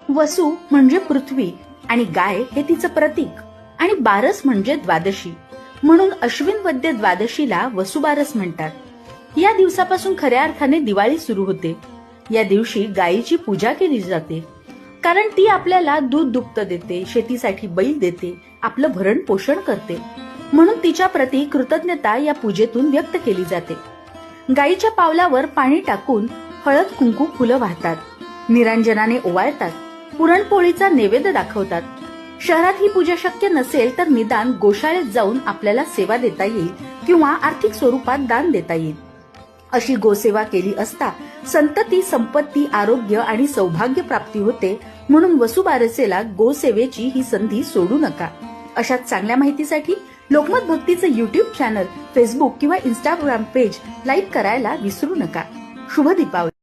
वसू म्हणजे पृथ्वी आणि गाय हे तिचं प्रतीक आणि बारस म्हणजे द्वादशी, म्हणून अश्विन वद्य द्वादशीला वसुबारस म्हणतात। या दिवसापासून खऱ्या अर्थाने दिवाळी सुरू होते। या दिवशी गायीची पूजा केली जाते, कारण ती आपल्याला दूध दुभतं देते, शेतीसाठी बैल देते, आपलं भरण पोषण करते, म्हणून तिच्या प्रती कृतज्ञता या पूजेतून व्यक्त केली जाते। गायीच्या पावलावर पाणी टाकून हळद कुंकू फुलं वाहतात, निरांजनाने ओवाळतात, पुरणपोळीचा नैवेद्य दाखवतात। शहरात ही पूजा शक्य नसेल तर निदान गोशाळेत जाऊन आपल्याला सेवा देता येईल किंवा आर्थिक स्वरूपात दान देता येईल। अशी गोसेवा केली असता संतती, संपत्ती, आरोग्य आणि सौभाग्य प्राप्ती होते, म्हणून वसुबारसेला गोसेवेची ही संधी सोडू नका। अशाच चांगल्या माहितीसाठी लोकमत भक्तीचं युट्यूब चॅनल, फेसबुक किंवा इंस्टाग्राम पेज लाईक करायला विसरू नका। शुभ दीपावली।